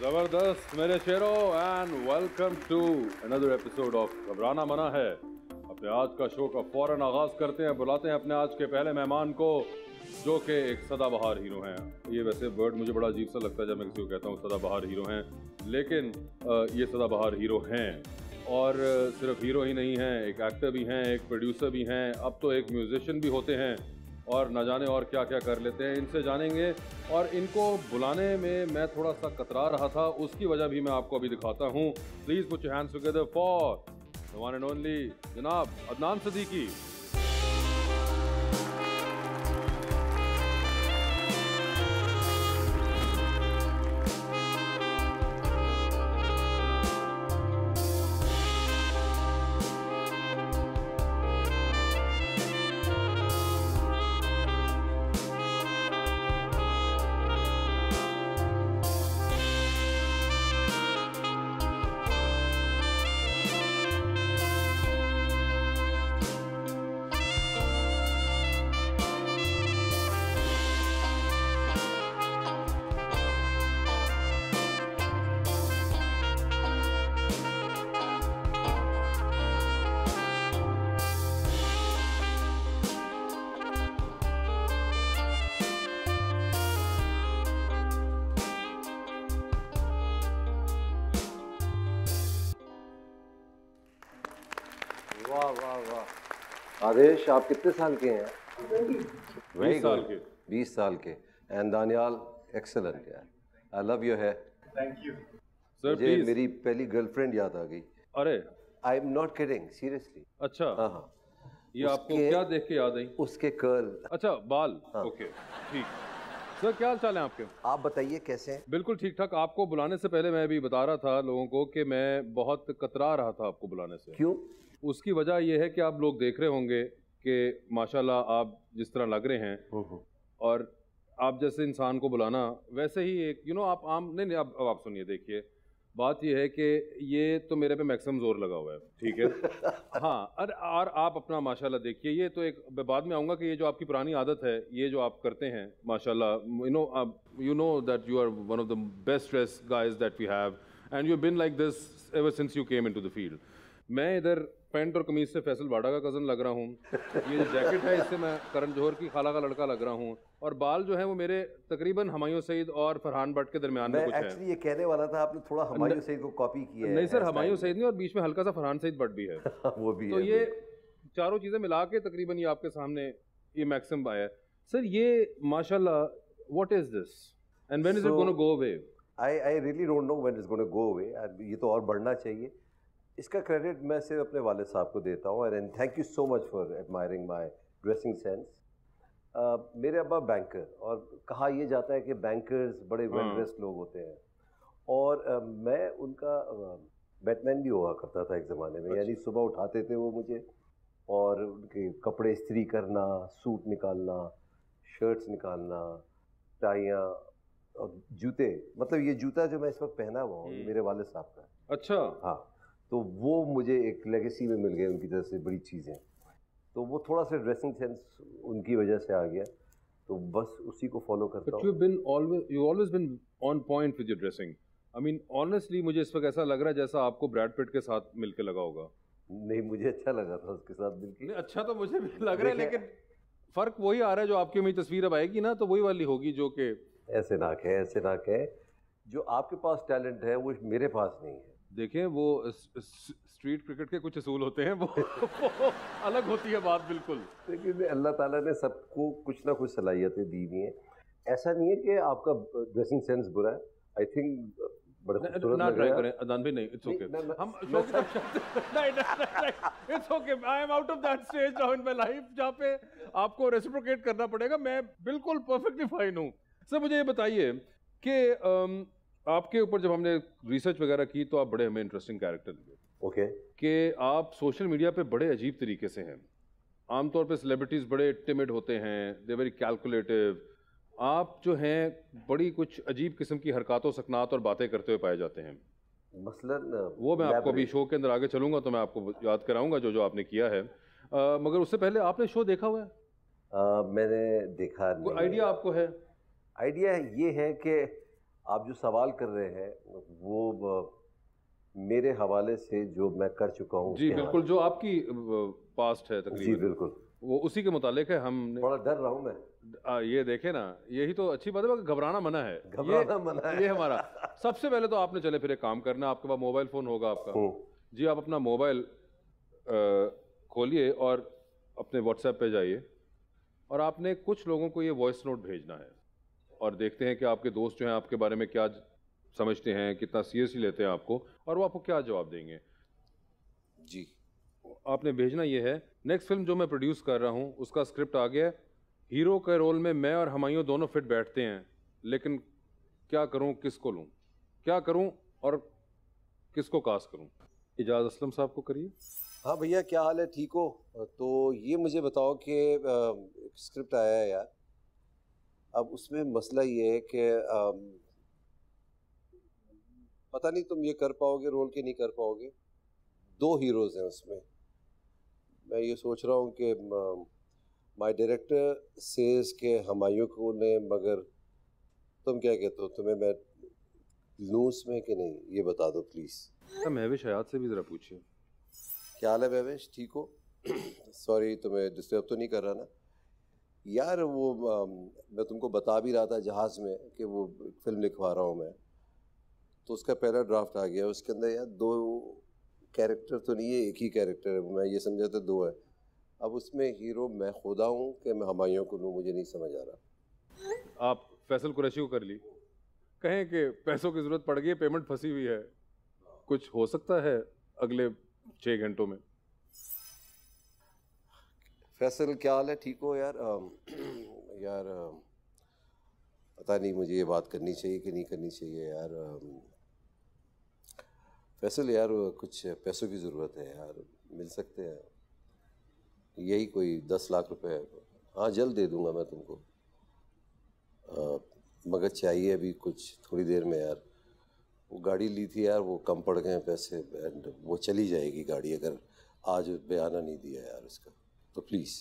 जबरदस्त मेरे शेरों and welcome to another episode of Ghabrana Mana है। अपने आज का शो का फौरन आगाज करते हैं। बुलाते हैं अपने आज के पहले मेहमान को, जो कि एक सदाबहार हीरो हैं। ये वैसे वर्ड मुझे बड़ा अजीब सा लगता है जब मैं किसी को कहता हूँ सदाबहार हीरो हैं, लेकिन ये सदाबहार हीरो हैं। और सिर्फ हीरो ही नहीं हैं, एक एक्टर भी हैं, एक प्रोड्यूसर भी हैं, अब तो एक म्यूजिशियन भी होते हैं और न जाने और क्या क्या कर लेते हैं। इनसे जानेंगे। और इनको बुलाने में मैं थोड़ा सा कतरा रहा था, उसकी वजह भी मैं आपको अभी दिखाता हूँ। Please put your hands together for the one and only जनाब अदनान सिद्दीकी। वाह वाह वाह। आदेश, आप कितने साल के हैं? 20 साल के। 20 साल के। एंड दानियाल, एक्सेलेंट यार, I love your hair. Thank you sir. मुझे मेरी पहली गर्लफ्रेंड याद आ गई। अरे I am not kidding, seriously. अच्छा, हाँ हाँ। ये आपको क्या देख के याद आई? उसके कर्ल। अच्छा, बाल। हाँ। ओके, ठीक। सर क्या हाल चाल है आपके? आप बताइए कैसे हैं? बिल्कुल ठीक ठाक। आपको बुलाने से पहले मैं भी बता रहा था लोगों को कि मैं बहुत कतरा रहा था आपको बुलाने से। क्यों? उसकी वजह यह है कि आप लोग देख रहे होंगे कि माशाल्लाह आप जिस तरह लग रहे हैं और आप जैसे इंसान को बुलाना वैसे ही एक आप आम नहीं अब आप सुनिए, देखिए बात यह है कि ये तो मेरे पे मैक्सिमम जोर लगा हुआ है, ठीक है। हाँ, और आप अपना माशाल्लाह देखिए, ये तो एक बाद में आऊँगा कि ये जो आपकी पुरानी आदत है, ये जो आप करते हैं माशाल्लाह, you know that you are one of the best dressed guys that we have and you've been like this ever since you came into the field. मैं इधर पैंट और कमीज से फैसल वाडा का कज़न लग रहा हूँ, ये जो जैकेट है इससे मैं करण जौहर की खाला का लड़का लग रहा हूँ, और बाल जो है वो मेरे तकरीबन हुमायूं सईद और फरहान भट्ट के दरमियान में कुछ है। एक्चुअली ये कहने वाला था, आपने थोड़ा हुमायूं सईद को कॉपी किया है। नहीं सर, हुमायूं सईद नहीं, और बीच में हल्का सा फरहान सईद भट्ट भी है। वो भी तो है। ये चारों चीजें मिला के तकरीबन ये आपके सामने ये मैक्सिमम आया है। सर ये माशाल्लाह, what is this and when is it gonna go away? I really don't know when is gonna go away. ये तो और बढ़ना चाहिए। इसका क्रेडिट मैं सिर्फ अपने वालिद साहब को देता हूँ, and thank you so much for admiring my dressing sense. मेरे अब्बा बैंकर, और कहा यह जाता है कि बैंकर्स बड़े वेल ड्रेस्ड लोग होते हैं, और मैं उनका बैटमैन भी हुआ करता था एक ज़माने में। यानी सुबह उठाते थे वो मुझे, और उनके कपड़े इस्त्री करना, सूट निकालना, शर्ट्स निकालना, टाइयाँ और जूते। मतलब ये जूता जो मैं इस वक्त पहना हुआ हूँ मेरे वालिद साहब का। अच्छा। हाँ, तो वो मुझे एक लेगेसी में मिल गए उनकी तरफ से बड़ी चीज़ें। तो वो थोड़ा सा ड्रेसिंग सेंस उनकी वजह से आ गया, तो बस उसी को फॉलो करता हूँ। You always been on point with your dressing. I mean honestly मुझे इस वक्त ऐसा लग रहा है जैसा आपको ब्रैड पिट के साथ मिलके लगा होगा। नहीं, मुझे अच्छा लगा था उसके साथ मिलके। नहीं, अच्छा तो मुझे भी लग रहा है, लेकिन फर्क वही आ रहा है जो आपकी मेरी तस्वीर अब आएगी ना, तो वही वाली होगी जो कि ऐसे ना कहे, ऐसे ना कहे, जो आपके पास टैलेंट है वो मेरे पास नहीं है। देखें वो स्ट्रीट क्रिकेट के कुछ असूल होते हैं, वो अलग होती है बात बिल्कुल। लेकिन अल्लाह ताला ने सबको कुछ ना कुछ सलाहियतें दी हुई हैं। ऐसा नहीं है कि आपका ड्रेसिंग सेंस बुरा है। आई थिंक बड़ा खूबसूरत ना लग ट्राई रहा है। करें अदनान भी, नहीं, इट्स ओके। हम शो की तरफ नहीं, it's okay. I am out of that stage now in my life जहाँ पे आपको रेसिप्रोकेट करना पड़ेगा। मैं बिल्कुल परफेक्टली फाइन हूँ। सर मुझे ये बताइए कि आपके ऊपर जब हमने रिसर्च वगैरह की तो आप बड़े हमें इंटरेस्टिंग कैरेक्टर लगे। ओके। कि आप सोशल मीडिया पे बड़े अजीब तरीके से हैं। आमतौर पे सेलिब्रिटीज़ बड़े टिमिड होते हैं, दे वेरी कैलकुलेटिव। आप जो हैं बड़ी कुछ अजीब किस्म की हरकतों, सकनात और बातें करते हुए पाए जाते हैं। मसलन वो मैं आपको अभी शो के अंदर आगे चलूंगा तो मैं आपको याद कराऊंगा जो जो आपने किया है। मगर उससे पहले आपने शो देखा हुआ है? मैंने देखा नहीं। कोई आइडिया आपको है? आइडिया ये है कि आप जो सवाल कर रहे हैं वो मेरे हवाले से जो मैं कर चुका हूँ। जी बिल्कुल, जो आपकी पास्ट है तकरीबन। जी बिल्कुल, वो उसी के मुतालिक है। हम थोड़ा डर रहा हूँ मैं। ये देखे ना, यही तो अच्छी बात है, घबराना मना है। घबराना मना है। ये हमारा सबसे पहले तो आपने चले फिर एक काम करना, आपके पास मोबाइल फ़ोन होगा आपका। जी, आप अपना मोबाइल खोलिए और अपने व्हाट्सएप पे जाइए और आपने कुछ लोगों को ये वॉइस नोट भेजना है और देखते हैं कि आपके दोस्त जो हैं आपके बारे में क्या समझते हैं, कितना सीरियसली लेते हैं आपको, और वो आपको क्या जवाब देंगे। जी, आपने भेजना ये है, नेक्स्ट फिल्म जो मैं प्रोड्यूस कर रहा हूँ उसका स्क्रिप्ट आ गया, हीरो के रोल में मैं और हुमायूं दोनों फिट बैठते हैं, लेकिन क्या करूँ, किसको लूँ, क्या करूँ और किसको कास्ट करूँ। इजाज़ असलम साहब को करिए। हाँ भैया, क्या हाल है, ठीक हो? तो ये मुझे बताओ कि स्क्रिप्ट आया है यार। अब उसमें मसला ये है कि पता नहीं तुम ये कर पाओगे रोल के नहीं कर पाओगे। 2 हीरोज हैं उसमें। मैं ये सोच रहा हूँ कि माय डायरेक्टर सेज के हुमायूं को ने, मगर तुम क्या कहते हो, तुम्हें मैं लूँ उसमें कि नहीं, ये बता दो प्लीज़। महविश हयात से भी ज़रा पूछिए। क्या हाल है महविश, ठीक हो? सॉरी तुम्हें डिस्टर्ब तो नहीं कर रहा ना यार? वो मैं तुमको बता भी रहा था जहाज़ में कि वो फिल्म लिखवा रहा हूँ मैं, तो उसका पहला ड्राफ्ट आ गया। उसके अंदर यार 2 कैरेक्टर तो नहीं है, एक ही कैरेक्टर है। मैं ये समझा था 2 है। अब उसमें हीरो मैं खुदा हूँ कि मैं हुमायूं को लूँ, मुझे नहीं समझ आ रहा। आप फैसल कुरैशी को कर ली, कहें कि पैसों की ज़रूरत पड़ गई है, पेमेंट फंसी हुई है, कुछ हो सकता है अगले 6 घंटों में। फैसल क्या हाल है, ठीक हो यार? यार पता नहीं मुझे ये बात करनी चाहिए कि नहीं करनी चाहिए यार। फैसल यार कुछ पैसों की ज़रूरत है यार, मिल सकते हैं? यही कोई 10 लाख रुपए। हाँ जल्द दे दूंगा मैं तुमको, मगर चाहिए अभी कुछ थोड़ी देर में यार। वो गाड़ी ली थी यार, वो कम पड़ गए हैं पैसे, एंड वो चली जाएगी गाड़ी अगर आज बयाना नहीं दिया यार उसका। तो प्लीज़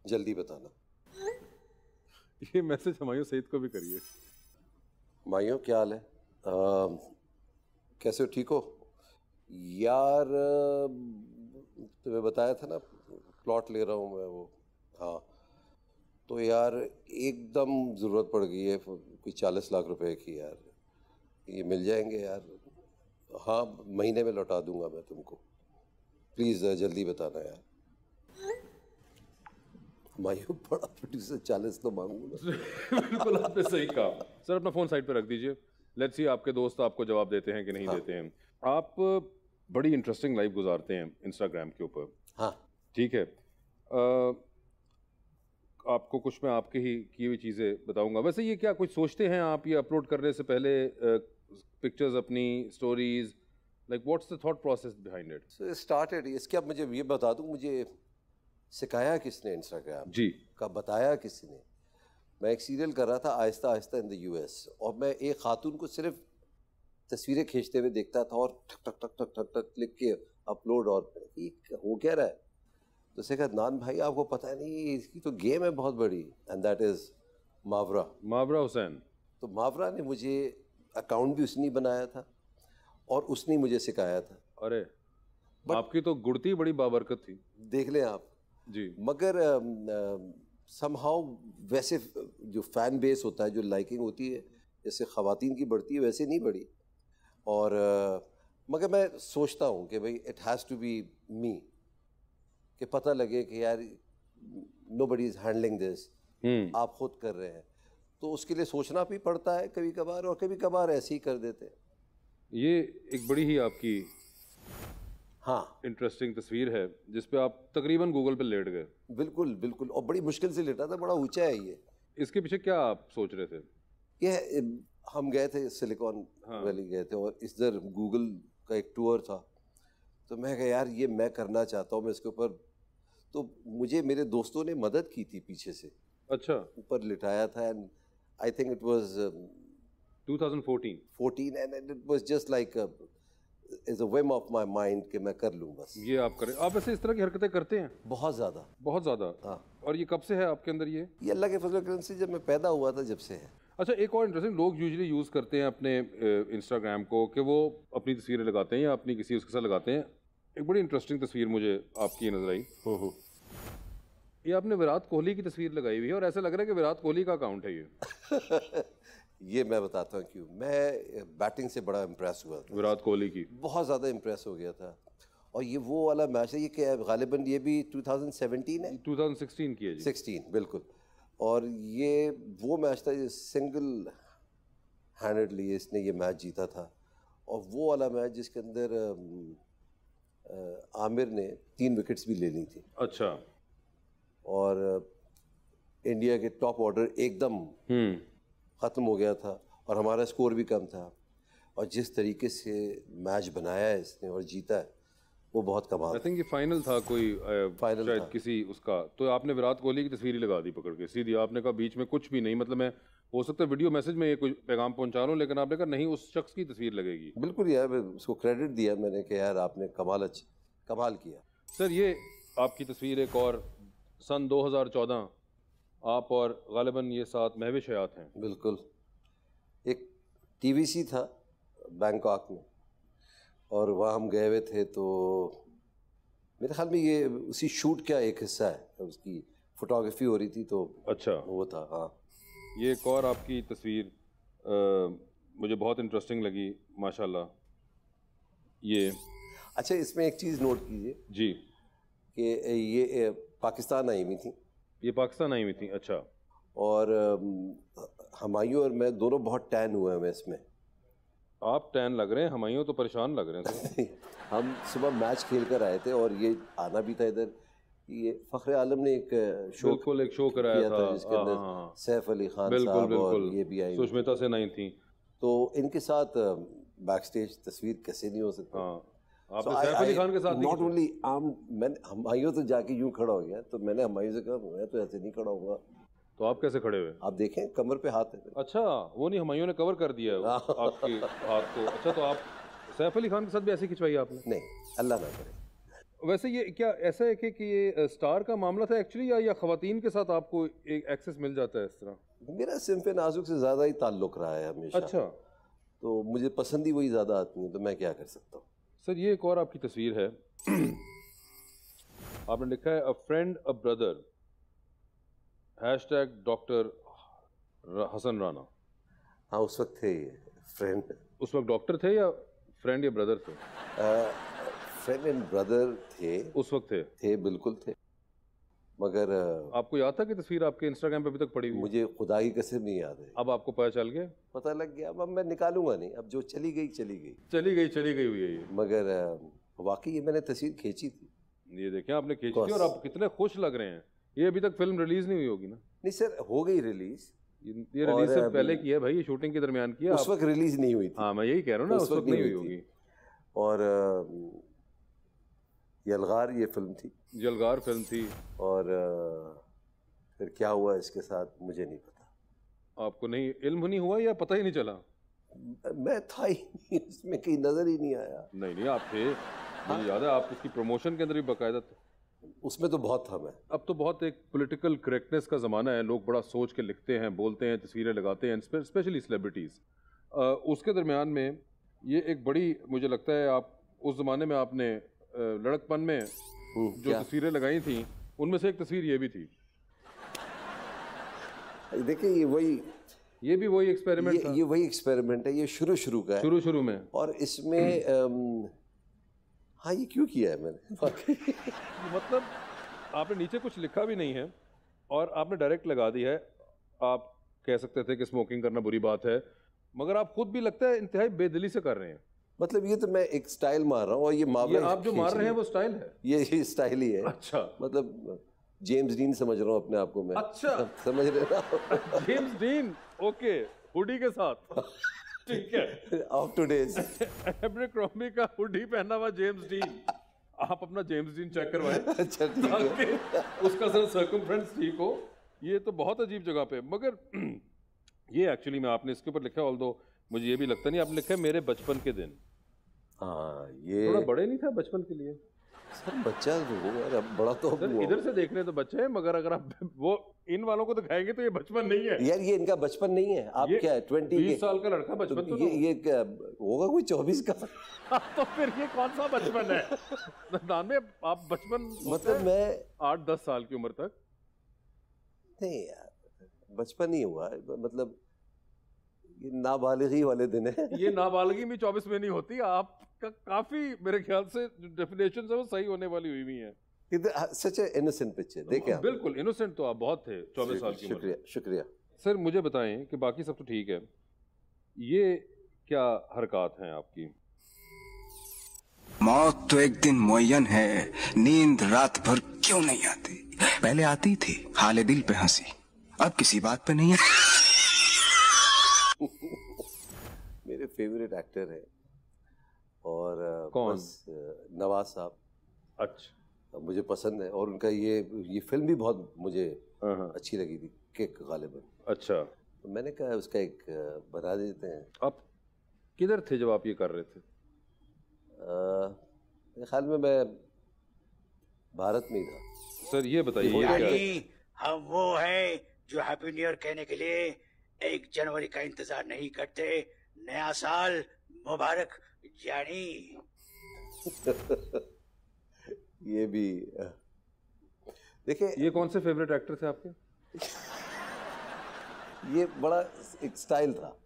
जल्दी बताना। ये मैसेज हुमायूं सईद को भी करिए। हुमायूं क्या हाल है, कैसे हो, ठीक हो यार? तुम्हें बताया था ना प्लॉट ले रहा हूँ मैं वो। हाँ तो यार एकदम ज़रूरत पड़ गई है कोई 40 लाख रुपए की यार। ये मिल जाएंगे यार? हाँ महीने में लौटा दूंगा मैं तुमको, प्लीज़ जल्दी बताना यार। हुमायूं बड़ा प्रोड्यूसर, 40 तो मांगूंगा। बिल्कुल आपने सही कहा। सर अपना फ़ोन साइड पे रख दीजिए, लेट्स सी आपके दोस्त आपको जवाब देते हैं कि नहीं देते हैं। आप बड़ी इंटरेस्टिंग लाइफ गुजारते हैं इंस्टाग्राम के ऊपर। हाँ ठीक है, आपको कुछ मैं आपके ही की हुई चीज़ें बताऊंगा। वैसे ये क्या कुछ सोचते हैं आप ये अपलोड करने से पहले, पिक्चर्स अपनी, stories, like what's the thought process behind it? So started इसके। अब मुझे ये बता दूं, मुझे सिखाया किसने इंस्टाग्राम जी का, बताया किसने? मैं एक सीरियल कर रहा था Aahista Aahista in the US, और मैं एक खातून को सिर्फ तस्वीरें खींचते हुए देखता था और ठक ठक ठक ठक ठक ठक लिख के अपलोड। और हो क्या रहा है? तो उसने कहा अदनान भाई आपको पता नहीं इसकी तो गेम है बहुत बड़ी, एंड दैट इज़ मावरा। मावरा हुसैन। तो मावरा ने मुझे, अकाउंट भी उसने बनाया था और उसने मुझे सिखाया था। अरे आपकी तो गुड़ती बड़ी बाबरकत थी। देख लें आप जी। मगर समहाउ वैसे जो फैन बेस होता है, जो लाइकिंग होती है जैसे ख़वातीन की बढ़ती है वैसे नहीं बढ़ी। और मगर मैं सोचता हूँ कि भाई इट हैज़ टू बी मी, कि पता लगे कि यार नोबडी इज़ हैंडलिंग दिस, आप खुद कर रहे हैं, तो उसके लिए सोचना भी पड़ता है कभी कभार, और कभी कभार ऐसे ही कर देते हैं। ये एक बड़ी ही आपकी हाँ इंटरेस्टिंग तस्वीर है जिस पे आप तकरीबन गूगल पे लेट गए। बिल्कुल बिल्कुल, और बड़ी मुश्किल से लेटा था, बड़ा ऊंचा है ये। इसके पीछे क्या आप सोच रहे थे? ये हम गए थे सिलिकॉन वैली गए थे, और इधर गूगल का एक टूर था, तो मैं कहा यार ये मैं करना चाहता हूँ, मैं इसके ऊपर, तो मुझे मेरे दोस्तों ने मदद की थी पीछे से, अच्छा। ऊपर लिटाया था, and I think it was 2014 and it was just like is a whim of my mind कि मैं कर लूँ बस। ये आप करें। आप वैसे इस तरह की हरकतें करते हैं? बहुत ज़्यादा। बहुत ज़्यादा। हाँ। और ये कब से है आपके अंदर ये? ये अल्लाह के फजल करम से जब मैं पैदा हुआ था, जब से है। अच्छा, एक और इंटरेस्टिंग, लोग यूजुअली यूज़ करते हैं अपने इंस्टाग्राम को कि वो अपनी तस्वीरें लगाते हैं या अपनी किसी उसके साथ लगाते हैं। एक बड़ी इंटरेस्टिंग तस्वीर मुझे आपकी नजर आई। ये आपने विराट कोहली की तस्वीर लगाई हुई है और ऐसा लग रहा है कि विराट कोहली का अकाउंट है ये। ये मैं बताता हूँ क्यों। मैं बैटिंग से बड़ा इम्प्रेस हुआ था, विराट कोहली की बहुत ज़्यादा इम्प्रेस हो गया था। और ये वो वाला मैच है, ये क्या है, गालिबन ये भी 2017 है, 2016 की है जी। 16 बिल्कुल। और ये वो मैच था, ये सिंगल हैंडेडली इसने ये मैच जीता था। और वो वाला मैच जिसके अंदर आमिर ने 3 विकेट्स भी ले ली थी। अच्छा। और इंडिया के टॉप ऑर्डर एकदम ख़त्म हो गया था और हमारा स्कोर भी कम था, और जिस तरीके से मैच बनाया है इसने और जीता है, वो बहुत कमाल। आई थिंक ये फाइनल था कोई, फाइनल शायद था किसी उसका, तो आपने विराट कोहली की तस्वीर ही लगा दी पकड़ के सीधी। आपने कहा बीच में कुछ भी नहीं, मतलब मैं हो सकता है वीडियो मैसेज में ये कुछ पैगाम पहुंचा रहा हूँ, लेकिन आपने कहा नहीं उस शख्स की तस्वीर लगेगी। बिल्कुल यार, उसको क्रेडिट दिया मैंने कि यार आपने कमाल किया। सर ये आपकी तस्वीर एक और, सन 2014, आप और गालिबन ये साथ महविश हयात हैं। बिल्कुल। एक TVC था बैंकॉक में, और वहाँ हम गए हुए थे, तो मेरे ख्याल में ये उसी शूट का एक हिस्सा है, उसकी फोटोग्राफी हो रही थी, तो अच्छा वो था। हाँ, ये एक और आपकी तस्वीर मुझे बहुत इंटरेस्टिंग लगी माशाल्लाह। ये अच्छा, इसमें एक चीज़ नोट कीजिए जी कि ये पाकिस्तान आई हुई थी, ये पाकिस्तान आई हुई थी। अच्छा। और हुमायूं और मैं दोनों बहुत टैन हुए हैं इसमें। आप टैन लग रहे हैं, हुमायूं तो परेशान लग रहे हैं सर। हम सुबह मैच खेल कर आए थे, और ये आना भी था इधर। ये फ़ख्र आलम ने एक शो कराया था जिसके अंदर सैफ अली खान बिल्कुल साहब बिल्कुल और ये भी आई, सुष्मिता सेन आई थी। तो इनके साथ बैक स्टेज तस्वीर कैसे नहीं हो सकती। हाँ, आपने सैफ अली खान के साथ नॉट ओनली मैंने हुमायूं तो जाके यूं खड़ा हो गया, तो मैंने हुमायूं से कहा मैं तो ऐसे नहीं खड़ा होऊंगा। तो आप कैसे खड़े हुए? आप देखें कमर पे हाथ है। अच्छा, वो नहीं, हुमायूं ने कवर कर दिया है आपके हाथ को। अच्छा, तो आप सैफ अली खान के साथ भी ऐसे खिंचवाई आपने? नहीं, अल्लाह ना करे। वैसे ये क्या ऐसा है कि ये स्टार का मामला था एक्चुअली, या खवातीन के साथ आपको एक एक्सेस मिल जाता है इस तरह? मेरा सिंफ़े नाजुक से ज़्यादा ही ताल्लुक़ रहा है हमेशा। अच्छा। तो मुझे पसंद ही वही ज़्यादा आती है, तो मैं क्या कर सकता हूँ। सर ये एक और आपकी तस्वीर है। आपने लिखा है a friend a brother #doctor Hasan Rana. हाँ, उस वक्त थे फ्रेंड। उस वक्त डॉक्टर थे या फ्रेंड या ब्रदर थे? फ्रेंड एंड ब्रदर थे। उस वक्त थे बिल्कुल थे, मगर आपको याद था कि तस्वीर आपके इंस्टाग्राम पे अभी तक पड़ी हुई है? मुझे खुदा की कसम नहीं याद है। अब आपको पता चल गया? पता लग गया। अब मैं निकालूंगा नहीं, अब जो चली गई चली गई हुई है ये। मगर वाकई ये मैंने तस्वीर खींची थी। ये देखें आपने खींची थी, और आप कितने खुश लग रहे हैं। ये अभी तक फिल्म रिलीज नहीं हुई होगी ना? नहीं सर, हो गई रिलीज। ये रिलीज से पहले की है भाई, ये शूटिंग के दरमियान की है। उस वक्त रिलीज नहीं हुई थी। हाँ, मैं यही कह रहा हूँ ना, उस वक्त नहीं हुई होगी। और यलगार ये फिल्म थी। यलगार फिल्म थी। और फिर क्या हुआ इसके साथ मुझे नहीं पता। आपको नहीं इल्म नहीं हुआ या पता ही नहीं चला? मैं था ही नहीं इसमें, कहीं नजर ही नहीं आया। नहीं आप थे, मुझे याद है आप उसकी प्रमोशन के अंदर भी बाकायदा थे। उसमें तो बहुत था मैं। अब तो बहुत एक पॉलिटिकल करेक्टनेस का ज़माना है, लोग बड़ा सोच के लिखते हैं, बोलते हैं, तस्वीरें लगाते हैं, स्पेशली सेलिब्रिटीज़। उसके दरमियान में ये एक बड़ी, मुझे लगता है आप उस ज़माने में आपने लड़कपन में जो तस्वीरें लगाई थी उनमें से एक तस्वीर ये भी थी। देखिए ये भी वही एक्सपेरिमेंट था। ये वही एक्सपेरिमेंट है, ये शुरू का है, शुरू में। और इसमें हाँ, ये क्यों किया है मैंने मतलब आपने नीचे कुछ लिखा भी नहीं है और आपने डायरेक्ट लगा दी है। आप कह सकते थे कि स्मोकिंग करना बुरी बात है, मगर आप खुद भी लगता है इंतहाई बेदिली से कर रहे हैं। मतलब ये तो मैं एक स्टाइल मार रहा हूँ और ये मामला आप जो मार रहे हैं वो स्टाइल है, ये स्टाइल ही है। अच्छा, मतलब जेम्स डीन समझ रहा हूँ अपने आप को मैं। अच्छा समझ रहे ना जेम्स डीन, ओके, हुडी के साथ ठीक है, ऑफ टुडेज एब्रेक्रॉम्बी का हुडी पहना हुआ जेम्स डीन। आप अपना जेम्स डीन चेक करवाएं। अच्छा ठीक है, उसका सर सर्कमफ्रेंस ठीक हो। ये तो बहुत अजीब जगह पे, मगर ये एक्चुअली में आपने इसके ऊपर लिखा है, ऑल्दो मुझे ये भी लगता नहीं, आपने लिखा है मेरे बचपन के दिन। हाँ, ये थोड़ा बड़े नहीं था बचपन के लिए? सर बच्चा जो यार, अब बड़ा तो सर इधर से देखने तो बच्चे हैं, मगर अगर आप वो इन वालों को दिखाएंगे तो ये बचपन नहीं है यार, ये इनका बचपन नहीं है। आप क्या है 20 साल का लड़का बचपन तो ये क्या होगा, कोई 24 का तो फिर ये कौन सा बचपन है? में आप बचपन मतलब मैं 8-10 साल की उम्र तक नहीं यार, बचपन ही हुआ, मतलब ये नाबालिगी वाले दिन है। ये नाबालिगी भी 24 में नहीं होती। आपका काफी मेरे ख्याल से डेफिनेशन है वो सही होने वाली हुई है। सच ए इनोसेंट पिक्चर देखिए। बिल्कुल इनोसेंट तो आप बहुत थे 24 साल की उम्र। शुक्रिया। सर मुझे बताएं कि बाकी सब तो ठीक है, ये क्या हरकत हैं आपकी? मौत तो एक दिन मुअय्यन है, नींद रात भर क्यों नहीं आती? पहले आती थी हाले दिल पे हंसी, अब किसी बात पे नहीं है। मेरे फेवरेट एक्टर है और कौन? नवाज साहब। अच्छा, मुझे पसंद है और उनका ये फिल्म भी बहुत मुझे अच्छी लगी थी, किक गालिबन। अच्छा, तो मैंने कहा उसका एक बना देते हैं। आप किधर थे जब आप ये कर रहे थे? मेरे ख्याल में मैं भारत में ही था। सर ये बताइए, यानी हम वो हैं जो हैप्पी न्यू ईयर कहने के लिए 1 जनवरी का इंतजार नहीं करते। नया साल मुबारक यानी ये भी देखिए, ये कौन से फेवरेट एक्टर थे आपके? ये बड़ा एक स्टाइल था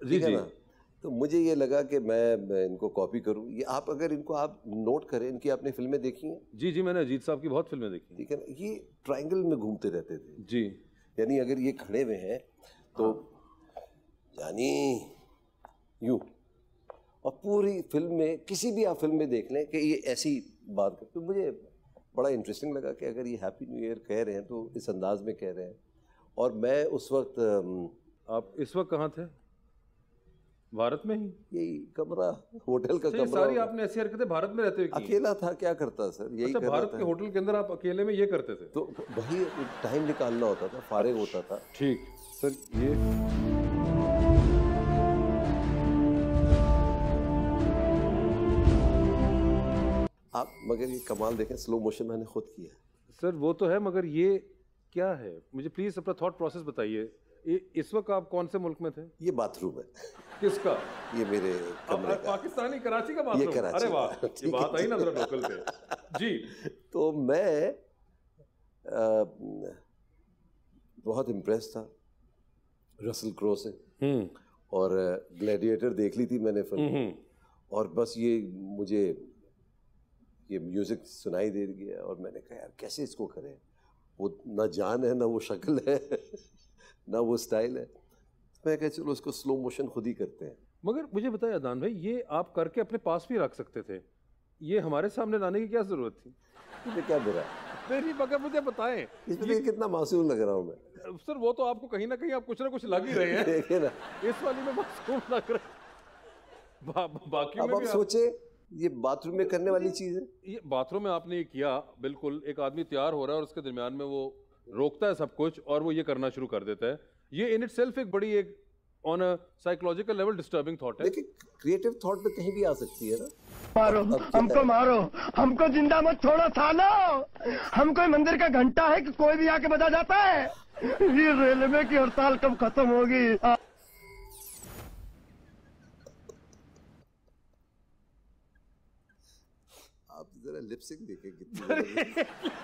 जी जी। तो मुझे ये लगा कि मैं इनको कॉपी करूं। ये आप अगर इनको आप नोट करें, इनकी आपने फिल्में देखी हैं? जी जी, मैंने अजीत साहब की बहुत फिल्में देखी। ठीक है ना, ये ट्रायंगल में घूमते रहते थे जी, यानी अगर ये खड़े हुए हैं तो यानी यूं, और पूरी फिल्म में किसी भी आप फिल्म में देख लें कि ये ऐसी बात करते। तो मुझे बड़ा इंटरेस्टिंग लगा कि अगर ये हैप्पी न्यू ईयर कह रहे हैं तो इस अंदाज में कह रहे हैं। और मैं उस वक्त आप इस वक्त कहाँ थे? भारत में ही? यही कमरा, होटल का कमरा। सारी आपने ऐसी हरकतें भारत में रहते हुए की? अकेला था, क्या करता सर, यही अच्छा, भारत के होटल के अंदर आप अकेले में ये करते थे? तो वही टाइम निकालना होता था, फारिग होता था। ठीक सर, ये आप मगर ये कमाल देखें, स्लो मोशन मैंने खुद किया है। सर वो तो है, मगर ये क्या है? मुझे प्लीज अपना थॉट प्रोसेस बताइए। इस वक्त आप कौन से मुल्क में थे? ये बाथरूम है। किसका? ये मेरे कमरे का। पाकिस्तानी कराची का बाथरूम? ये कराची। अरे वाह, ये बात आई ना जरा लोकल पे। जी। तो मैं बहुत इम्प्रेस था रसल क्रो से, और ग्लैडिएटर देख ली थी मैंने फिल्म, और बस ये मुझे ये म्यूजिक सुनाई दे गया और मैंने कहा यार कैसे इसको करें, वो ना जान है, ना वो शक्ल है, ना वो स्टाइल है। मैं कहा चलो उसको स्लो मोशन खुद ही करते हैं। मगर मुझे बताइए अदनान भाई, ये आप करके अपने पास भी रख सकते थे, ये हमारे सामने लाने की क्या जरूरत थी? इसमें क्या बुरा है? नहीं, मगर मुझे बताएं इसमें कितना मासूम लग रहा हूँ मैं। सर वो तो आपको कहीं ना कहीं आप कुछ ना कुछ लग ही रहे हैं। देखिए ना, इस वाली में मासूम लग रहे बाकी अब में आप सोचे ये बाथरूम में करने वाली चीज है। ये बाथरूम में आपने ये किया, बिल्कुल एक आदमी तैयार हो रहा है और उसके दरमियान में वो रोकता है सब कुछ और वो ये करना शुरू कर देता है। ये इन इटसेल्फ एक बड़ी एक on a psychological level disturbing thought है। देखिए क्रिएटिव थॉट पे कहीं भी आ सकती है ना। मारो हमको, मारो हमको, जिंदा मत छोड़ो सालो। हम कोई मंदिर का घंटा है कि कोई भी आके बजा जाता है? ये रेलवे की हड़ताल कब खत्म होगी? आप जरा लिपसिंग देखें कितनी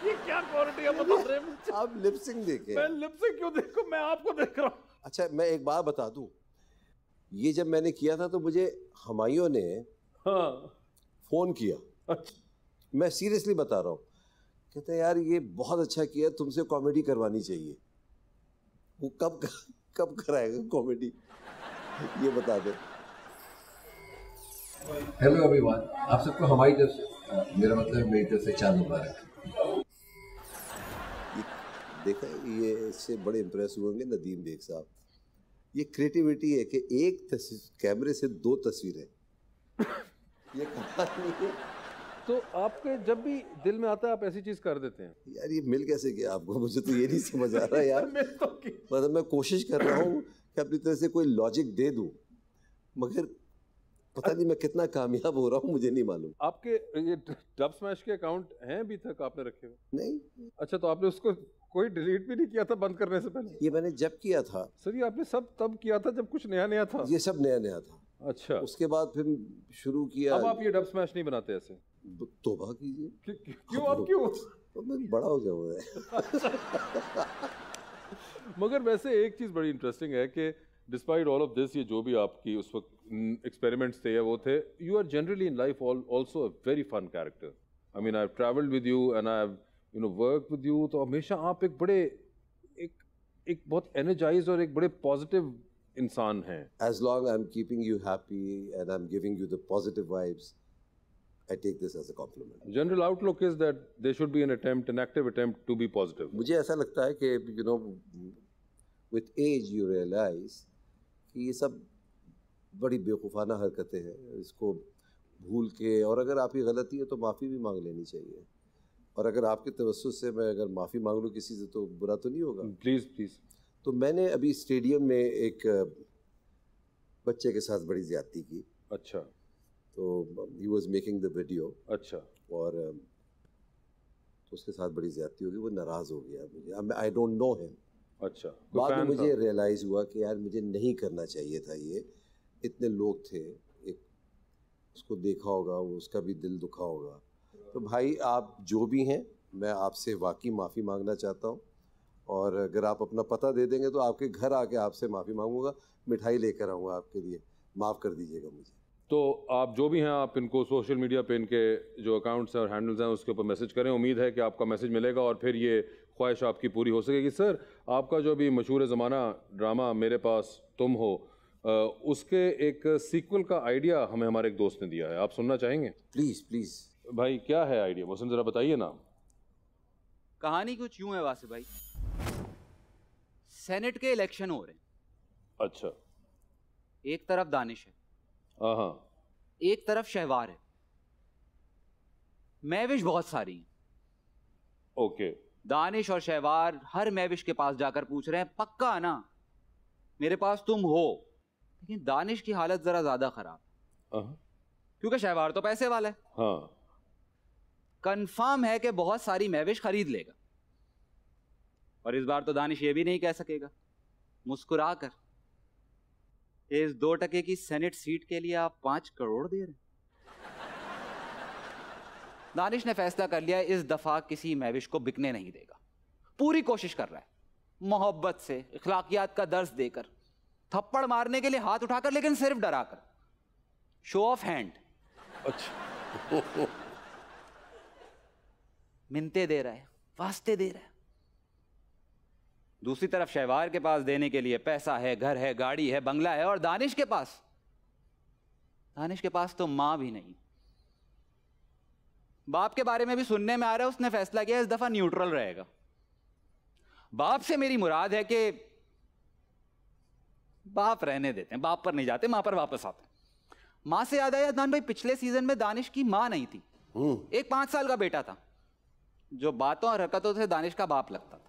ये क्या क्वालिटी है बता रहे हैं? आप लिपसिंग देखें। मैं लिपसिंग क्यों देखूं? मैं आपको देख रहा हूँ। अच्छा मैं एक बात बता दूं, ये जब मैंने किया था तो मुझे हुमायूं ने हाँ फोन किया। अच्छा मैं सीरियसली बता रहा हूँ, कहते यार ये बहुत अच्छा किया, तुमसे कॉमेडी करवानी चाहिए। वो कब कराएगा कॉमेडी, ये बता दे। हेलो एवरीवन, आप सबको हमारी तरफ से, मेरा मतलब मेरी तरफ से चांद मुबारक। देखा ये इससे बड़े इम्प्रेस हुए होंगे नदीम बेग साहब। ये क्रिएटिविटी है कि एक कैमरे से 2 तस्वीरें ये कहानी है। तो आपके जब भी दिल में आता है आप ऐसी चीज कर देते हैं? यार ये मिल कैसे गया आपको, मुझे तो ये नहीं समझ आ रहा यार। मतलब मैं कोशिश कर रहा हूँ कि अपनी तरह से कोई लॉजिक दे दूं, मगर पता नहीं मैं कितना कामयाब हो रहा हूँ, मुझे नहीं मालूम। आपके ये डब स्मैश के अकाउंट हैं अभी तक आपने रखे हुए? नहीं। अच्छा तो आपने उसको कोई डिलीट भी नहीं किया था बंद करने से पहले? ये मैंने जब किया था सर, ये आपने सब तब किया था जब कुछ नया नया था? ये सब नया नया था। अच्छा, उसके बाद फिर शुरू किया। अब आप ये डब स्मैश नहीं बनाते ऐसे? तौबा कीजिए। क्यों आप क्यों? तो मैं बड़ा हो गया हुआ है। मगर वैसे एक चीज बड़ी इंटरेस्टिंग है कि डिस्पाइट ऑल ऑफ दिस, ये जो भी आपकी उस वक्त एक्सपेरिमेंट्स थे वो थे, you are generally in life also a very fun character. I mean I have travelled with you and I have work with you. तो हमेशा आप एक बड़े एक बहुत एनर्जाइज्ड और एक बड़े पॉजिटिव इंसान हैं। As long I'm keeping you happy and I'm giving you the positive vibes, I take this as a compliment. General outlook is that there should be an active attempt to be positive. मुझे ऐसा लगता है कि with age you realize कि ये सब बड़ी बेवकूफ़ाना हरकतें हैं, इसको भूल के, और अगर आपकी गलती है तो माफ़ी भी मांग लेनी चाहिए। और अगर आपके तवज्जुह से मैं अगर माफ़ी मांग लूँ किसी से तो बुरा तो नहीं होगा। Please please. तो मैंने अभी स्टेडियम में एक बच्चे के साथ बड़ी ज़्यादती की। अच्छा। तो he was making the video. अच्छा। और तो उसके साथ बड़ी ज़्यादती होगी, वो नाराज़ हो गया मुझे। I don't know him. अच्छा। बाद में मुझे रियलाइज़ हुआ कि यार मुझे नहीं करना चाहिए था ये। इतने लोग थे, एक उसको देखा होगा, वो उसका भी दिल दुखा होगा। तो भाई आप जो भी हैं, मैं आपसे वाकई माफ़ी मांगना चाहता हूँ, और अगर आप अपना पता दे देंगे तो आपके घर आके आपसे माफ़ी मांगूंगा, मिठाई लेकर आऊँगा आपके लिए, माफ़ कर दीजिएगा मुझे। तो आप जो भी हैं, आप इनको सोशल मीडिया पे इनके जो अकाउंट्स हैं और हैंडल्स हैं उसके ऊपर मैसेज करें। उम्मीद है कि आपका मैसेज मिलेगा और फिर ये ख्वाहिश आपकी पूरी हो सकेगी। सर, आपका जो भी मशहूर ज़माना ड्रामा मेरे पास तुम हो, उसके एक सीक्वल का आइडिया हमें हमारे एक दोस्त ने दिया है, आप सुनना चाहेंगे? Please please. भाई क्या है आइडिया, मोहसिन ज़रा बताइए ना। कहानी कुछ यूं है वासिफ भाई, सेनेट के इलेक्शन हो रहे हैं। अच्छा। एक तरफ दानिश है, हाँ, एक तरफ शहवार है, महविश बहुत सारी हैं। ओके। दानिश और शहवार हर महविश के पास जाकर पूछ रहे हैं, पक्का ना मेरे पास तुम हो? लेकिन दानिश की हालत जरा ज्यादा खराब, क्योंकि शहवार तो पैसे वाला है। हाँ। कंफर्म है कि बहुत सारी महविश खरीद लेगा, और इस बार तो दानिश ये भी नहीं कह सकेगा मुस्कुरा कर, इस 2% की सेनेट सीट के लिए आप 5 करोड़ दे रहे हैं। दानिश ने फैसला कर लिया इस दफा किसी महविश को बिकने नहीं देगा। पूरी कोशिश कर रहा है, मोहब्बत से, इखलाकियात का दर्स देकर, थप्पड़ मारने के लिए हाथ उठाकर, लेकिन सिर्फ डराकर, शो ऑफ हैंड। अच्छा। मिन्नतें दे रहा है, वास्ते दे रहा है। दूसरी तरफ शहवार के पास देने के लिए पैसा है, घर है, गाड़ी है, बंगला है, और दानिश के पास तो मां भी नहीं। बाप के बारे में भी सुनने में आ रहा है उसने फैसला किया इस दफा न्यूट्रल रहेगा। बाप से मेरी मुराद है कि बाप रहने देते हैं, बाप पर नहीं जाते, मां पर वापस आते हैं। मां से याद आया अदनान भाई, पिछले सीजन में दानिश की मां नहीं थी, एक 5 साल का बेटा था जो बातों और हरकतों से दानिश का बाप लगता था।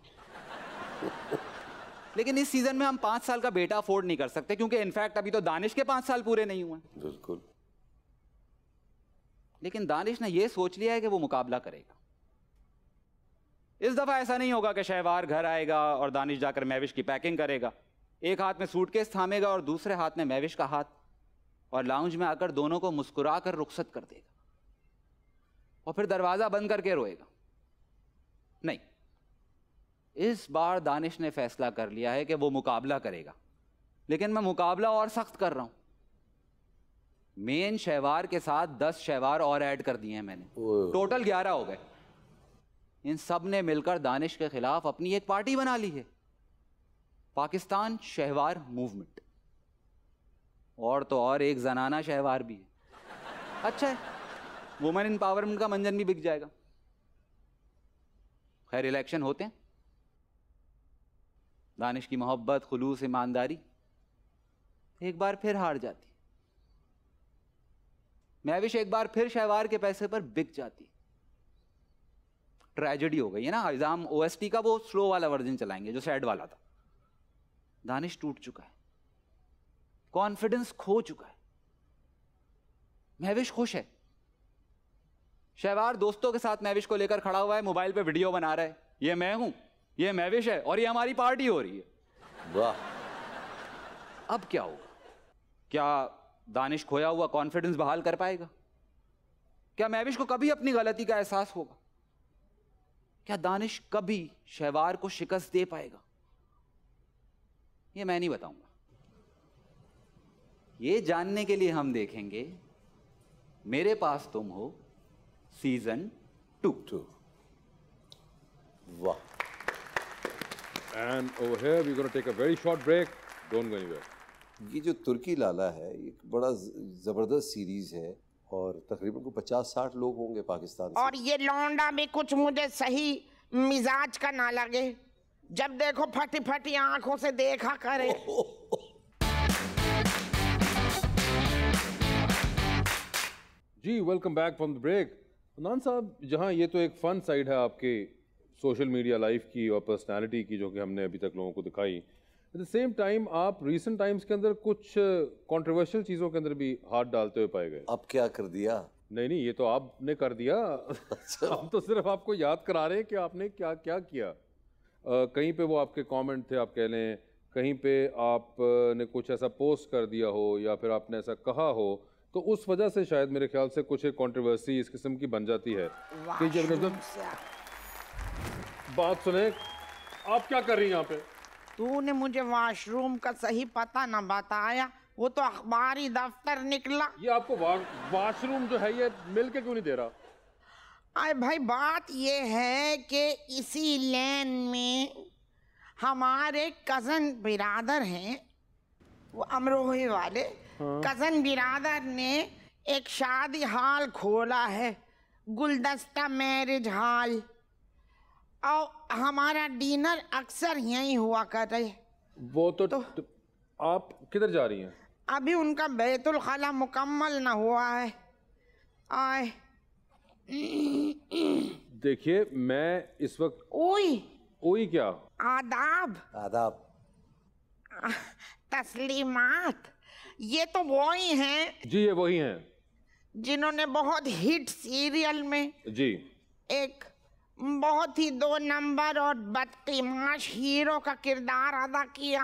लेकिन इस सीजन में हम 5 साल का बेटा अफोर्ड नहीं कर सकते, क्योंकि इनफैक्ट अभी तो दानिश के 5 साल पूरे नहीं हुए। बिल्कुल। लेकिन दानिश ने यह सोच लिया है कि वो मुकाबला करेगा। इस दफा ऐसा नहीं होगा कि शहवार घर आएगा और दानिश जाकर महविश की पैकिंग करेगा, एक हाथ में सूटकेस थामेगा और दूसरे हाथ में महविश का हाथ, और लाउंज में आकर दोनों को मुस्कुरा कर रुखसत कर देगा और फिर दरवाजा बंद करके रोएगा। नहीं, इस बार दानिश ने फैसला कर लिया है कि वो मुकाबला करेगा, लेकिन मैं मुकाबला और सख्त कर रहा हूं। मेन शहवार के साथ 10 शहवार और ऐड कर दिए हैं मैंने, टोटल 11 हो गए। इन सब ने मिलकर दानिश के खिलाफ अपनी एक पार्टी बना ली है, पाकिस्तान शहवार मूवमेंट। और तो और एक जनाना शहवार भी है। अच्छा है, वुमेन एम्पावरमेंट का मंजन भी बिक जाएगा। खैर, इलेक्शन होते हैं, दानिश की मोहब्बत, खुलूस, ईमानदारी एक बार फिर हार जाती, महविश एक बार फिर शहवार के पैसे पर बिक जाती। ट्रेजेडी हो गई है ना। इल्जाम ओएसटी का वो स्लो वाला वर्जन चलाएंगे जो सैड वाला था। दानिश टूट चुका है, कॉन्फिडेंस खो चुका है, महविश खुश है। शहवार दोस्तों के साथ महविश को लेकर खड़ा हुआ है, मोबाइल पे वीडियो बना रहा है, ये मैं हूं, ये महविश है और ये हमारी पार्टी हो रही है। वाह। अब क्या होगा? क्या दानिश खोया हुआ कॉन्फिडेंस बहाल कर पाएगा? क्या महविश को कभी अपनी गलती का एहसास होगा? क्या दानिश कभी शहवार को शिकस्त दे पाएगा? ये मैं नहीं बताऊंगा। ये जानने के लिए हम देखेंगे मेरे पास तुम हो सीजन 2। वाह। And over here we're going to take a very short break. Don't go anywhere. ये जो तुर्की लाला है, एक बड़ा जबरदस्त सीरीज है और तकरीबन को 50-60 लोग होंगे पाकिस्तान से। और ये लौंडा भी कुछ मुझे सही मिजाज का ना लगे, जब देखो फटी फटी आंखों से देखा करे। जी, welcome back from the break. Adnan साहब, जहां ये तो एक फन साइड है आपके सोशल मीडिया लाइफ की और पर्सनालिटी की, जो कि हमने अभी तक लोगों को दिखाई, एट द सेम टाइम आप रिसेंट टाइम्स के अंदर कुछ कंट्रोवर्शियल चीज़ों के अंदर भी हाथ डालते हुए पाए गए। अब क्या कर दिया? नहीं, ये तो आपने कर दिया। हम तो सिर्फ आपको याद करा रहे हैं कि आपने क्या क्या किया। कहीं पे वो आपके कमेंट थे, आप कह लें, कहीं पे आपने कुछ ऐसा पोस्ट कर दिया हो या फिर आपने ऐसा कहा हो, तो उस वजह से शायद मेरे ख्याल से कुछ एक कंट्रोवर्सी इस किस्म की बन जाती है कि जब बात सुने। आप क्या कर रही हैं यहाँ पे? तूने मुझे वॉशरूम का सही पता ना बताया, वो तो अखबारी दफ्तर निकला। ये आपको वॉशरूम जो है ये मिल के क्यों नहीं दे रहा? अरे भाई, बात ये है कि इसी लेन में हमारे कजन बिरादर हैं, वो अमरोही वाले। हाँ। कजन बिरादर ने एक शादी हॉल खोला है, गुलदस्ता मैरिज हॉल, और हमारा डिनर अक्सर यहीं हुआ कर रहे। वो तो आप किधर जा रही हैं? अभी उनका बैतुल खला मुकम्मल ना हुआ है। आए देखिए, मैं इस वक्त ओई क्या आदाब आदाब तस्लीमात, ये तो वही हैं। जी, ये वही हैं जिन्होंने बहुत हिट सीरियल में जी एक बहुत ही 2 नंबर और बदकिमाश हीरो का किरदार अदा किया।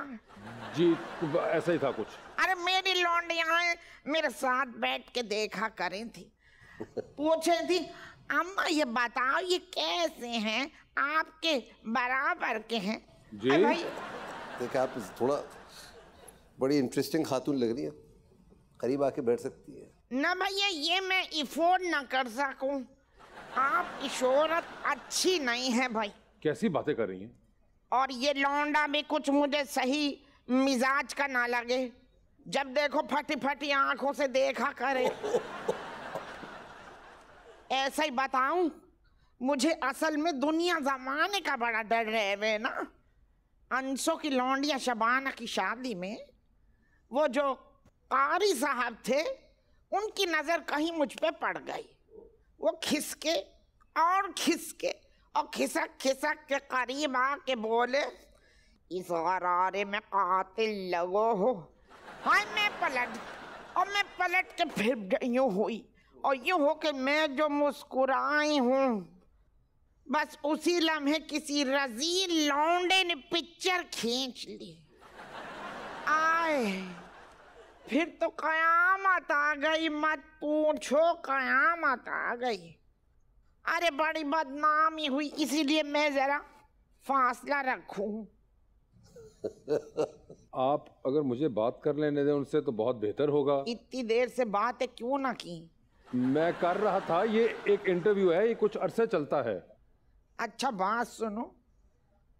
जी, ऐसा ही था कुछ। अरे मेरी लौंडियाँ मेरे साथ बैठ के देखा करें थी, पूछे थी, अम्मा ये बताओ ये कैसे हैं, आपके बराबर के हैं जी। भाई देखा, आप थोड़ा बड़ी इंटरेस्टिंग खातून लग रही है, करीब आके बैठ सकती है ना भैया। ये मैं अफोर्ड ना कर सकूं, आपकी शोहरत अच्छी नहीं है भाई। कैसी बातें कर रही हैं? और ये लौंडा भी कुछ मुझे सही मिजाज का ना लगे, जब देखो फटी फटी आंखों से देखा करे। ऐसा ही बताऊं, मुझे असल में दुनिया जमाने का बड़ा डर रहे हुए ना। अंशों की लौंडिया शबाना की शादी में वो जो कारी साहब थे, उनकी नजर कहीं मुझ पे पड़ गई। वो खिसके और खिसक के करीब आके बोले, इस गरारे में कातिल लगो हो। हाय मैं पलट के फिर यूं हुई और यूं हो कि मैं जो मुस्कुराई हूँ, बस उसी लम्हे किसी रजील लौंडे ने पिक्चर खींच ली। आए फिर तो कयामत आ गई, मत पूछो, कयामत आ गई। अरे बड़ी बदनामी हुई, इसीलिए मैं जरा फासला रखूं। आप अगर मुझे बात कर लेने दें उनसे तो बहुत बेहतर होगा। इतनी देर से बातें क्यों ना की? मैं कर रहा था, ये एक इंटरव्यू है, ये कुछ अरसे चलता है। अच्छा बात सुनो,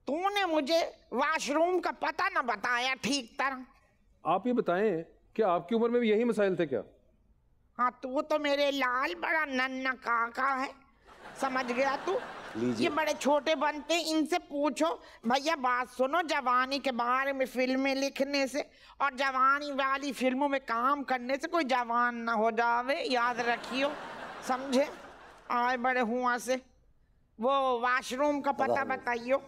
तूने मुझे वॉशरूम का पता न बताया ठीक तरह। आप ये बताएं कि आपकी उम्र में भी यही मसाइल थे क्या? हाँ, तू तो मेरे लाल बड़ा नन्ना काका है, समझ गया तू। ये बड़े छोटे बनते, इनसे पूछो। भैया बात सुनो, जवानी के बारे में फिल्में लिखने से और जवानी वाली फिल्मों में काम करने से कोई जवान ना हो जावे, याद रखियो, समझे? आए बड़े हुआ से वो वॉशरूम का पता बताइयो।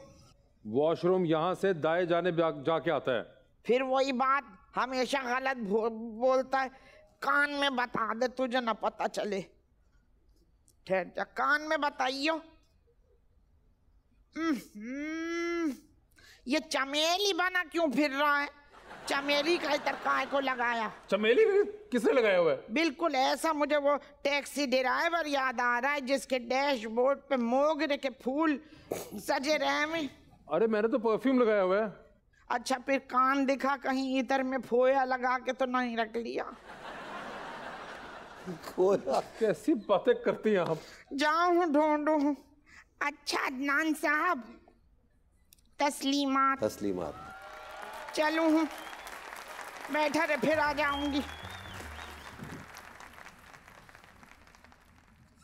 वॉशरूम यहाँ से दाएं जाने जाके आता है। फिर वही बात, हमेशा गलत बोलता है। कान में बता दे, तुझे ना पता चले। ठहर जा, कान में बताइयो। ये चमेली बना क्यों फिर रहा है? चमेली का इधर काय को लगाया? चमेली किसने लगाया हुआ है? बिल्कुल ऐसा मुझे वो टैक्सी ड्राइवर याद आ रहा है जिसके डैशबोर्ड पे मोगरे के फूल सजे रहे में। अरे मैंने तो परफ्यूम लगाया हुआ है। अच्छा फिर कान दिखा, कहीं इधर में फोया लगा के तो नहीं रख लिया? कैसी बातें करती हैं आप? जाऊं ढूंढूं। अच्छा अदनान साहब, तस्लीमात। चलूं हूँ, बैठा रहे, फिर आ जाऊंगी।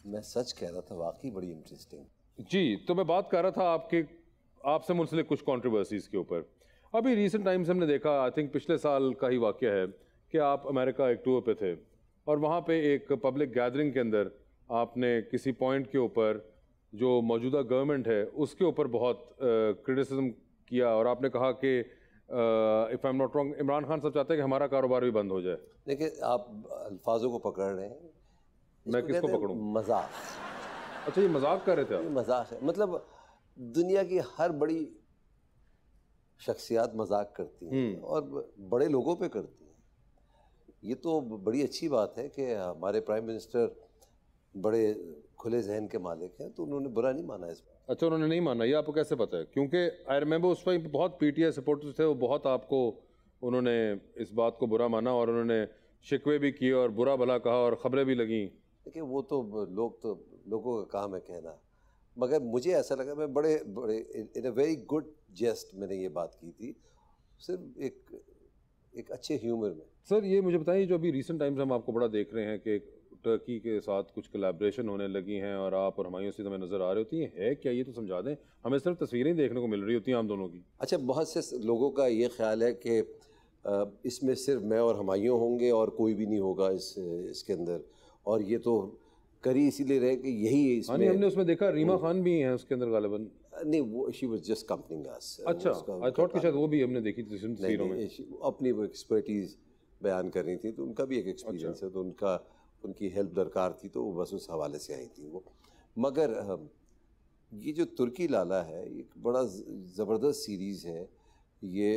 मैं सच कह रहा था, वाकई बड़ी इंटरेस्टिंग। जी, तो मैं बात कर रहा था आपसे मुंसलिक कुछ कंट्रोवर्सीज के ऊपर। अभी रिसेंट टाइम्स हमने देखा, आई थिंक पिछले साल का ही वाकया है, कि आप अमेरिका एक टूर पे थे और वहाँ पे एक पब्लिक गैदरिंग के अंदर आपने किसी पॉइंट के ऊपर जो मौजूदा गवर्नमेंट है उसके ऊपर बहुत क्रिटिसिज्म किया और आपने कहा कि if I am not wrong, Imran Khan सब चाहते हैं कि हमारा कारोबार भी बंद हो जाए। देखिए, आप अल्फाजों को पकड़ रहे हैं। मैं किसको पकड़ूं? मजाक। अच्छा, ये मजाक कर रहे थे आप? मजाक है, मतलब दुनिया की हर बड़ी शख्सियात मजाक करती हैं और बड़े लोगों पे करती हैं। ये तो बड़ी अच्छी बात है कि हमारे प्राइम मिनिस्टर बड़े खुले जहन के मालिक हैं, तो उन्होंने बुरा नहीं माना इस बात। अच्छा, उन्होंने नहीं माना, ये आपको कैसे पता है? क्योंकि आई रिमेंबर उस टाइम बहुत पीटीआई सपोर्टर्स थे, वो बहुत आपको, उन्होंने इस बात को बुरा माना और उन्होंने शिकवे भी किए और बुरा भला कहा और खबरें भी लगीं। देखिए, वो तो लोगों का काम है कहना, मगर मुझे ऐसा लगा, मैं बड़े इन अ वेरी गुड जेस्ट मैंने ये बात की थी, सिर्फ एक अच्छे ह्यूमर में। सर ये मुझे बताइए, जो अभी रिसेंट टाइम्स हम आपको बड़ा देख रहे हैं कि टर्की के साथ कुछ कोलैबोरेशन होने लगी हैं और आप और हुमायूं से हमें नज़र आ रही होती है क्या? ये तो समझा दें, हमें सिर्फ तस्वीरें देखने को मिल रही होती हैं हम दोनों की। अच्छा, बहुत से लोगों का ये ख्याल है कि इसमें सिर्फ मैं और हुमायूं होंगे और कोई भी नहीं होगा इसके अंदर, और ये तो करी इसीलिए रहे कि यही इसमें। हाँ, हमने उसमें देखा रीमा खान भी हैं उसके अंदर गालिबन। नहीं, वो शी वाज जस्ट कंपनिंग अस। अच्छा, आई थॉट कि शायद वो भी हमने देखी थी तस्वीरों में। अपनी वो एक्सपर्टीज बयान कर रही थी, तो उनका भी एक एक्सपीरियंस है, तो उनकी हेल्प दरकार थी, तो बस उस हवाले से आई थी वो। मगर ये जो तुर्की लाला है, एक बड़ा ज़बरदस्त सीरीज़ है ये।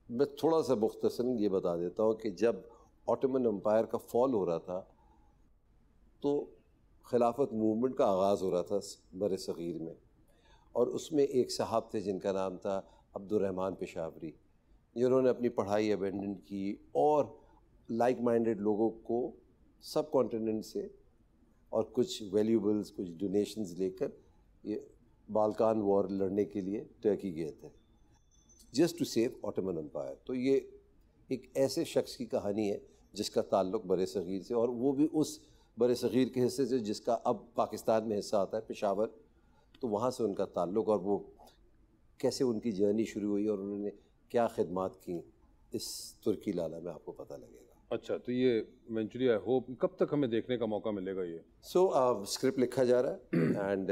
मैं थोड़ा सा मुख्तसरन ये बता देता हूँ कि जब ऑटोमन एम्पायर का फॉल हो रहा था तो खिलाफत मूवमेंट का आगाज़ हो रहा था बर सग़ीर में, और उसमें एक साहब थे जिनका नाम था अब्दुर्रहमान पेशावरी, जिन्होंने अपनी पढ़ाई अबेंडन की और लाइक माइंडेड लोगों को सब कॉन्टिनेंट से और कुछ वैल्यूबल्स, कुछ डोनेशंस लेकर ये बाल्कान वॉर लड़ने के लिए टर्की गए थे, just to save Ottoman Empire. तो ये एक ऐसे शख्स की कहानी है जिसका ताल्लुक़ बर सग़ीर से, और वो भी उस बर सग़ीर के हिस्से से जिसका अब पाकिस्तान में हिस्सा आता है, पेशावर, तो वहाँ से उनका ताल्लुक़ और वो कैसे उनकी जर्नी शुरू हुई और उन्होंने क्या खिदमात की, इस तुर्की लाला में आपको पता लगेगा। अच्छा, तो ये इवेंचुअली आई होप कब तक हमें देखने का मौका मिलेगा ये? स्क्रिप्ट लिखा जा रहा है एंड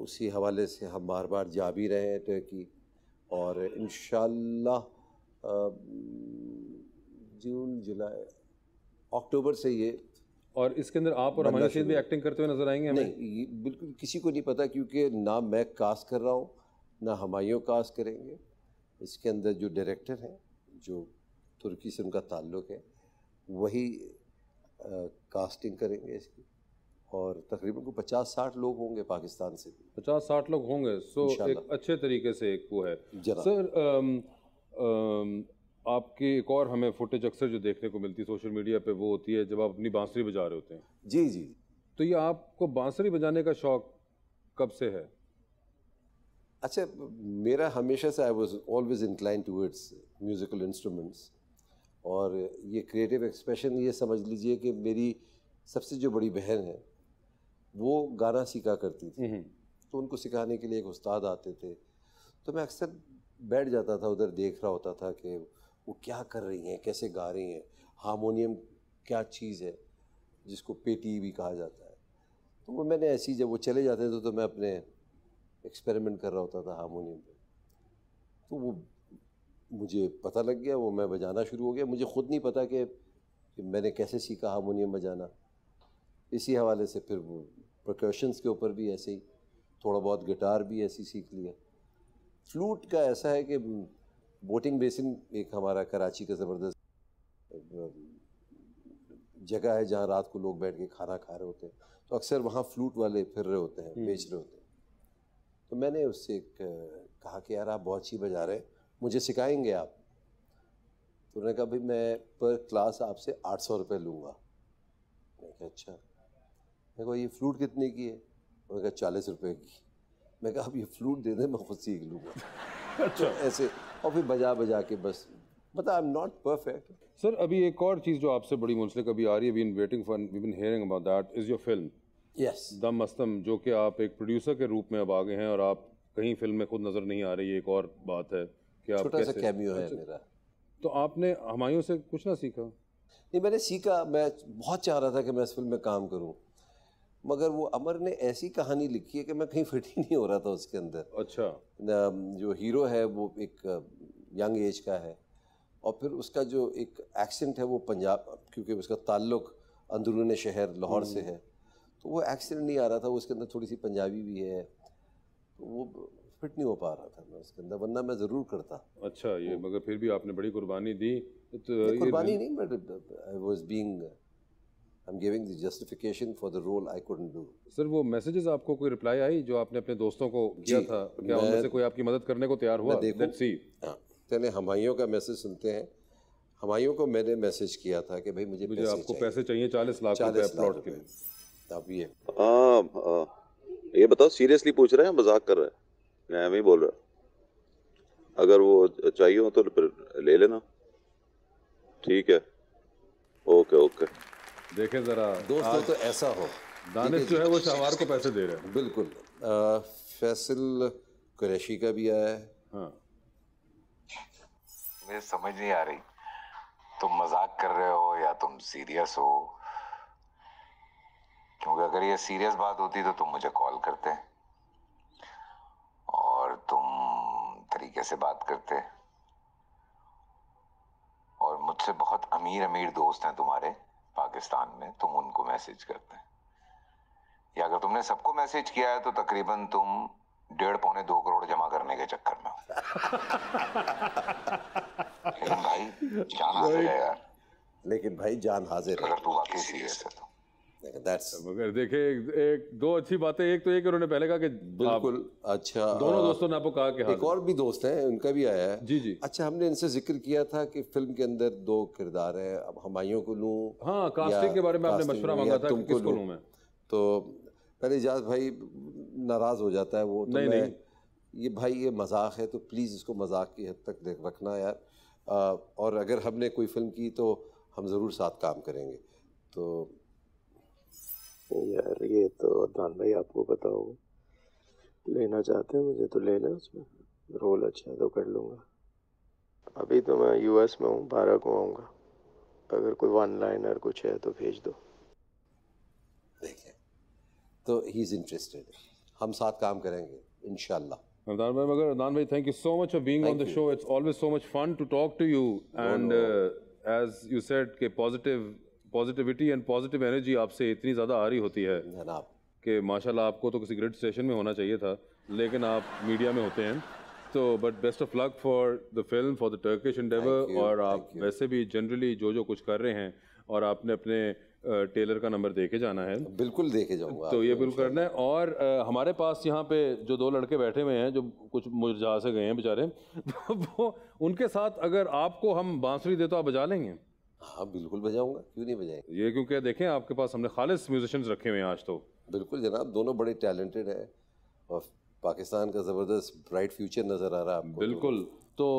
उसी हवाले से हम बार बार जा भी रहे हैं टर्की, और इंशाल्लाह जून जुलाई अक्टूबर से ये। और इसके अंदर आप और हमायूं रशीद भी एक्टिंग करते हुए नजर आएंगे हमें? नहीं, ये बिल्कुल किसी को नहीं पता, क्योंकि ना मैं कास्ट कर रहा हूँ ना हमायूं कास्ट करेंगे। इसके अंदर जो डायरेक्टर हैं, जो तुर्की से उनका ताल्लुक़ है, वही कास्टिंग करेंगे इसकी। और तकरीबन को 50-60 लोग होंगे पाकिस्तान से। 50-60 लोग होंगे। सो एक अच्छे तरीके से एक वो है। सर आपकी एक और हमें फुटेज अक्सर जो देखने को मिलती है सोशल मीडिया पे, वो होती है जब आप अपनी बांसुरी बजा रहे होते हैं। जी जी। तो ये आपको बांसुरी बजाने का शौक कब से है? अच्छा, मेरा हमेशा से I was always incline towards musical instruments, और ये क्रिएटिव एक्सप्रेशन, ये समझ लीजिए कि मेरी सबसे जो बड़ी बहन है वो गाना सीखा करती थी, तो उनको सिखाने के लिए एक उस्ताद आते थे। तो मैं अक्सर बैठ जाता था उधर, देख रहा होता था कि वो क्या कर रही हैं, कैसे गा रही हैं, हारमोनियम क्या चीज़ है जिसको पेटी भी कहा जाता है। तो वो मैंने ऐसी, जब वो चले जाते थे तो मैं अपने एक्सपेरिमेंट कर रहा होता था हारमोनियम पे। तो वो मुझे पता लग गया, वो मैं बजाना शुरू हो गया। मुझे ख़ुद नहीं पता कि मैंने कैसे सीखा हारमोनियम बजाना। इसी हवाले से फिर वो परकशंस के ऊपर भी ऐसे ही थोड़ा बहुत, गिटार भी ऐसे ही सीख लिया। फ्लूट का ऐसा है कि बोटिंग बेसिन एक हमारा कराची का ज़बरदस्त जगह है जहाँ रात को लोग बैठ के खाना खा रहे होते हैं, तो अक्सर वहाँ फ्लूट वाले फिर रहे होते हैं, बेच रहे होते हैं। तो मैंने उससे कहा कि यार आप बहुत अच्छी बजा रहे हैं, मुझे सिखाएंगे आप? तो उन्होंने कहा भाई मैं पर क्लास आपसे 800 रुपये लूँगा। मैं कहा अच्छा। मैं कहा ये फ्लूट कितने की है? उन्होंने कहा 40 रुपये की। मैं कहा आप ये फ्लूट दे दें, मैं खुद सीख लूँगा। अच्छा। तो ऐसे, और फिर बजा के बस, but I am not perfect. Sir अभी एक और चीज़ जो आपसे बड़ी मुंसलिक अभी आ रही है, we been hearing about that is your film yes Dum Mastam, जो कि आप एक प्रोड्यूसर के रूप में अब आ गए हैं और आप कहीं फिल्म में खुद नज़र नहीं आ रही है। एक और बात है कि आप छोटा सा कैमियो है मेरा। तो आपने हमायूं से कुछ ना सीखा? नहीं, मैंने सीखा। मैं बहुत चाह रहा था कि मैं इस फिल्म में काम करूं, मगर वो अमर ने ऐसी कहानी लिखी है कि मैं कहीं फिट ही नहीं हो रहा था उसके अंदर। अच्छा। जो हीरो है वो एक यंग एज का है, और फिर उसका जो एक एक्सेंट है वो पंजाब, क्योंकि उसका ताल्लुक अंदरून शहर लाहौर से है, तो वो एक्सेंट नहीं आ रहा था। वो उसके अंदर थोड़ी सी पंजाबी भी है, तो वो फिट नहीं हो पा रहा था मैं उसके अंदर, वरना मैं ज़रूर करता। अच्छा, ये मगर फिर भी आपने बड़ी कुर्बानी दी। तो कुर्बानी नहीं, but I was being, I am giving the justification for the role I couldn't do. Sir वो मैसेजेस आपको कोई रिप्लाई आई जो आपने अपने दोस्तों को किया था, क्या उनमें से कोई आपकी मदद करने को तैयार हुआ? Let's see. पहले हमायूं का मैसेज सुनते हैं। हमायूं को मैंने मैसेज किया था कि भाई मुझे आपको पैसे चाहिए 40 लाख रुपए प्लॉट के लिए। अब ये ये बताओ, सीरियसली पूछ रहे हैं, मजाक कर रहे हैं? मैं ही बोल रहा। अगर वो चाहिए हो तो फिर ले लेना। ठीक है, ओके ओके। देखें जरा दोस्तों, तो ऐसा हो, दानिश जो है वो शाहवार को पैसे दे रहे हैं। बिल्कुल। फैसल कुरैशी का भी आया है। हाँ। मुझे समझ नहीं आ रही, तुम मजाक कर रहे हो या तुम सीरियस हो? क्योंकि अगर ये सीरियस बात होती तो तुम मुझे कॉल करते और तुम तरीके से बात करते। और मुझसे बहुत अमीर अमीर दोस्त हैं तुम्हारे पाकिस्तान में, तुम उनको मैसेज करते। या अगर तुमने सबको मैसेज किया है तो तकरीबन तुम 1.5-2 करोड़ जमा करने के चक्कर में लेकिन भाई जान हाजिर है यार। लेकिन भाई जान हाजिर है अगर तू वाकई सीरियस है तो। मगर देखे एक दो अच्छी बातें। एक तो ये कि उन्होंने पहले कहा कि बिल्कुल। अच्छा, दोनों दोस्तों ने आपको कहा कि एक और भी दोस्त हैं, उनका भी आया है। जी जी। अच्छा, हमने इनसे जिक्र किया था कि फिल्म के अंदर 2 किरदार हैं, अब हमायूं को लूं। हाँ, कास्टिंग के बारे में आपने मशवरा मांगा था कि किसको लूं मैं। तो पहले इजाज भाई नाराज हो जाता है वो, तो नहीं, ये भाई ये मजाक है, तो प्लीज़ इसको मजाक की हद तक रखना यार। और अगर हमने कोई फिल्म की तो हम ज़रूर साथ काम करेंगे। तो यार ये तो अदनान भाई आपको पता होगा, लेना चाहते हैं मुझे तो ले लें, उसमें रोल अच्छा है तो कर लूँगा। अभी तो मैं यूएस में हूँ, 12 को आऊँगा। अगर कोई 1 लाइनर कुछ है तो भेज दो। देखिए, तो ही इज़ इंटरेस्टेड, हम साथ काम करेंगे इंशाल्लाह। Adnan bhai, thank you so much for being on the show. It's always so much fun to talk to you. And as you said, कि positivity and positive energy आपसे इतनी ज़्यादा आ रही होती है कि माशाल्लाह आपको तो किसी ग्रेड स्टेशन में होना चाहिए था, लेकिन आप मीडिया में होते हैं. तो but best of luck for the film, for the Turkish Endeavour. और आप वैसे भी जनरली जो कुछ कर रहे हैं और आपने अपने टेलर का नंबर दे के जाना है. बिल्कुल दे के जाऊंगा. तो ये बिल्कुल करना है. और हमारे पास यहाँ पे जो 2 लड़के बैठे हुए हैं जो कुछ मुरझा से गए हैं बेचारे, वो उनके साथ अगर आपको हम बांसुरी दे तो आप बजा लेंगे? हाँ बिल्कुल बजाऊंगा, क्यों नहीं बजाएंगे. ये क्योंकि देखें आपके पास हमने खालिस म्यूजिशियंस रखे हुए हैं आज. तो बिल्कुल जनाब, दोनों बड़े टैलेंटेड है और पाकिस्तान का ज़बरदस्त ब्राइट फ्यूचर नज़र आ रहा है आपको. बिल्कुल. तो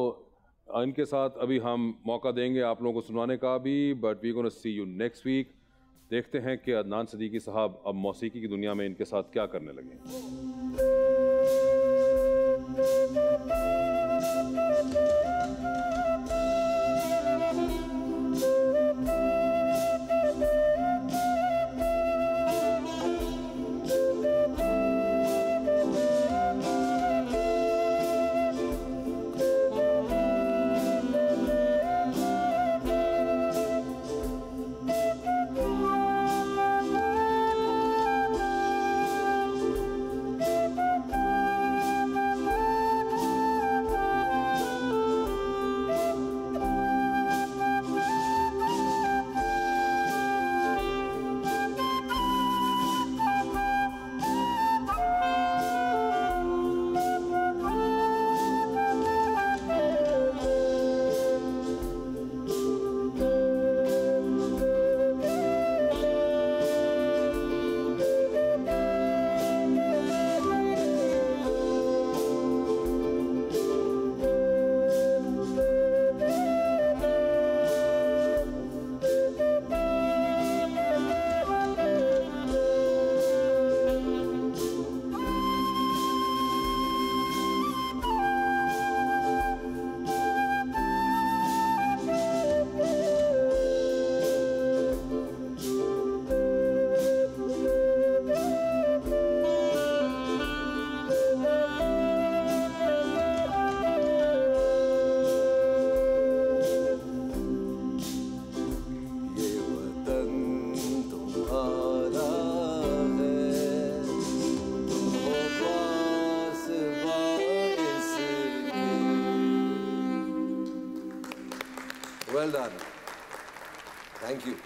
इनके साथ अभी हम मौका देंगे आप लोगों को सुनाने का भी, but we gonna see you next week. देखते हैं कि अदनान सिद्दीकी साहब अब मौसीकी की दुनिया में इनके साथ क्या करने लगे. Well done. Thank you.